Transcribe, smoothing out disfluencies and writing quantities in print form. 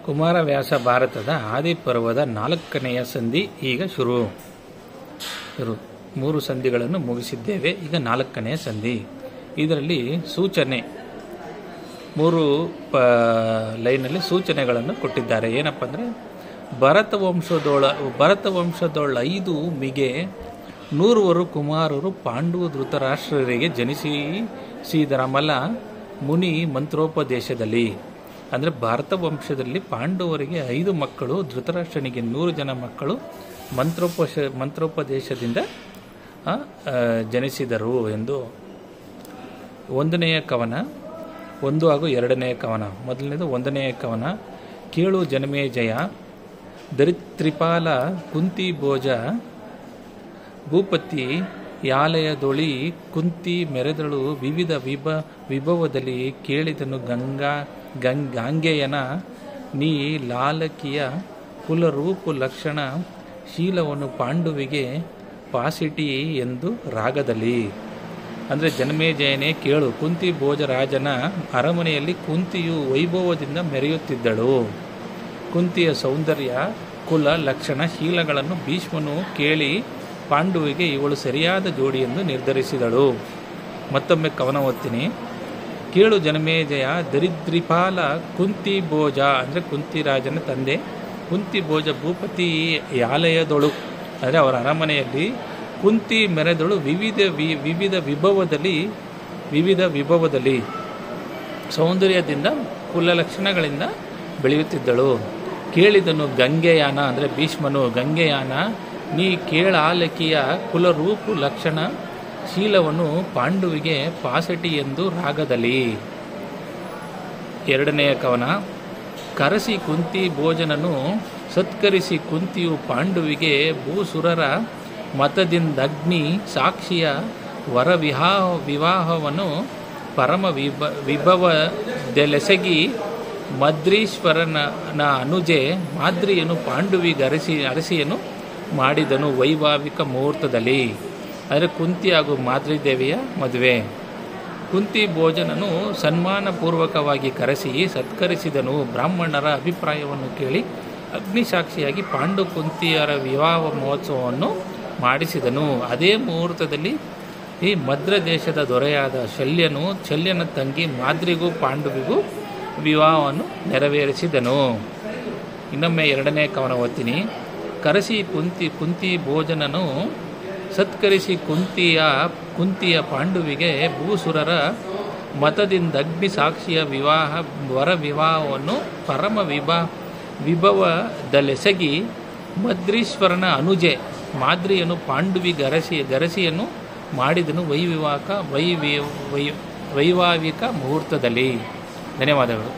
ಕುಮಾರವ್ಯಾಸ ಭಾರತದ ಆದಿಪರ್ವದ 4ನೆಯ ಸಂಧಿ ಈಗ ಶುರು. 3 ಸಂಧಿಗಳನ್ನು ಮುಗಿಸಿದ್ದೇವೆ. ಈಗ 4ನೆಯ ಸಂಧಿ. ಇದರಲ್ಲಿ ಸೂಚನೆ 3 ಲೈನಲ್ಲಿ ಸೂಚನೆಗಳನ್ನು ಕೊಟ್ಟಿದ್ದಾರೆ. ಏನಪ್ಪ ಅಂದರೆ ಭರತ ವಂಶದೋಳ 5 ಮಿಗೆ 100 ಕುಮಾರರು ಪಾಂಡು ಧೃತರಾಷ್ಟ್ರರಿಗೆ ಜನಿಸಿದರಮಲ ಮುನಿ ಮಂತ್ರೋಪದೇಶದಲ್ಲಿ. ಅಂದರೆ ಭಾರತ ವಂಶದಲ್ಲಿ ಪಾಂಡವರಿಗೆ 5 ಮಕ್ಕಳು, ಧೃತರಾಷ್ಟ್ರನಿಗೆ 100 ಜನ ಮಕ್ಕಳು ಮಂತ್ರೋಪದೇಶದಿಂದ ಜನಿಸಿದರು ಎಂದು 1ನೆಯ ಕವನ 1 ಹಾಗೂ 2ನೆಯ ಕವನ. ಮೊದಲನೇದು 1ನೆಯ ಕವನ. ಕೇಳು ಜನಮೇಜಯ, ದರಿತ್ರಿಪಾಲ ಕುಂತಿ ಭೋಜ ಭೂಪತಿ ಯಾಲಯದೊಳಿ ಕುಂತಿ ಮೆರೆದಳು ವಿವಿಧ ವಿಭವದಲ್ಲಿ ಕೇಳಿದನು ಗಾಂಗೆಯನ ನೀ ಲಾಲಕಿಯ ಕುಲರೂಪು ಲಕ್ಷಣ ಶೀಲವನ್ನು ಪಾಂಡುವಿಗೆ ಪಾಸಿಟಿ ಎಂದು ರಾಗದಲ್ಲಿ. ಅಂದರೆ ಜನಮೇಜಯನೇ ಕೇಳು, ಕುಂತಿ ಭೋಜರಾಜನ ಅರಮನೆಯಲ್ಲಿ ಕುಂತಿಯು ವೈಭವದಿಂದ ಮೆರೆಯುತ್ತಿದ್ದಳು. ಕುಂತಿಯ ಸೌಂದರ್ಯ, ಕುಲ, ಲಕ್ಷಣ, ಶೀಲಗಳನ್ನು ಭೀಷ್ಮನು ಕೇಳಿ ಪಾಂಡುವಿಗೆ ಇವಳು ಸರಿಯಾದ ಜೋಡಿ ಎಂದು ನಿರ್ಧರಿಸಿದಳು. ಮತ್ತೊಮ್ಮೆ ಕವನ ಓದ್ತೀನಿ. ಕೇಳು ಜನಮೇಜಯ, ದರಿದ್ರಿಪಾಲ ಕುಂತಿ ಭೋಜ ಅಂದರೆ ಕುಂತಿರಾಜನ ತಂದೆ ಕುಂತಿ ಭೋಜ ಭೂಪತಿ ಯಾಲಯದೊಳು ಅಂದರೆ ಅವರ ಅರಮನೆಯಲ್ಲಿ ಕುಂತಿ ಮೆರೆದಳು ವಿವಿಧ ವಿಭವದಲ್ಲಿ ಸೌಂದರ್ಯದಿಂದ ಕುಲಲಕ್ಷಣಗಳಿಂದ ಬೆಳೆಯುತ್ತಿದ್ದಳು. ಕೇಳಿದನು ಗಂಗೆಯಾನ ಅಂದರೆ ಭೀಷ್ಮನು, ಗಂಗೆಯಾನ ನೀ ಕೇಳಾಲಕಿಯ ಕುಲರೂಪು ಲಕ್ಷಣ ಶೀಲವನ್ನು ಪಾಂಡುವಿಗೆ ಪಾಸಟಿ ಎಂದು ರಾಗದಲ್ಲಿ. 2ನೆಯ ಕವನ. ಕರೆಸಿ ಕುಂತಿ ಭೋಜನನು ಸತ್ಕರಿಸಿ ಕುಂತಿಯು ಪಾಂಡುವಿಗೆ ಭೂಸುರರ ಮತದಿಂದಗ್ನಿ ಸಾಕ್ಷಿಯ ವಿವಾಹವನ್ನು ಪರಮ ವಿಭವದೆಲೆಸಗಿ ಮದ್ರೀಶ್ವರನ ಅನುಜೆ ಮಾದ್ರಿಯನು ಪಾಂಡುವಿಗೆ ಅರಸಿಯನ್ನು ಮಾಡಿದನು ವೈಭಾವಿಕ ಮುಹೂರ್ತದಲ್ಲಿ. ಅಂದರೆ ಕುಂತಿ ಹಾಗೂ ಮಾದ್ರಿದೇವಿಯ ಮದುವೆ. ಕುಂತಿ ಭೋಜನನು ಸನ್ಮಾನಪೂರ್ವಕವಾಗಿ ಕರೆಸಿ ಸತ್ಕರಿಸಿದನು. ಬ್ರಾಹ್ಮಣರ ಅಭಿಪ್ರಾಯವನ್ನು ಕೇಳಿ ಅಗ್ನಿಸಾಕ್ಷಿಯಾಗಿ ಪಾಂಡು ಕುಂತಿಯರ ವಿವಾಹ ಮಹೋತ್ಸವವನ್ನು ಮಾಡಿಸಿದನು. ಅದೇ ಮುಹೂರ್ತದಲ್ಲಿ ಈ ಮದ್ರ ದೇಶದ ದೊರೆಯಾದ ಶಲ್ಯನ ತಂಗಿ ಮಾದ್ರಿಗೂ ಪಾಂಡುವಿಗೂ ವಿವಾಹವನ್ನು ನೆರವೇರಿಸಿದನು. ಇನ್ನೊಮ್ಮೆ 2ನೇ ಕವನ ಓದ್ತೀನಿ. ಕರೆಸಿ ಕುಂತಿ ಭೋಜನನು ಸತ್ಕರಿಸಿ ಕುಂತಿಯ ಪಾಂಡುವಿಗೆ ಭೂಸುರರ ಮತದಿಂದಗ್ನಿ ಸಾಕ್ಷಿಯ ವಿವಾಹವನ್ನು ಪರಮ ವಿಭವದಲೆಸಗಿ ಮದ್ರೀಶ್ವರನ ಅನುಜೆ ಮಾದ್ರಿಯನ್ನು ಪಾಂಡುವಿಗೆ ಗರಸಿಯನ್ನು ಮಾಡಿದನು ವೈವಾಹಿಕ ಮುಹೂರ್ತದಲ್ಲಿ. ಧನ್ಯವಾದಗಳು.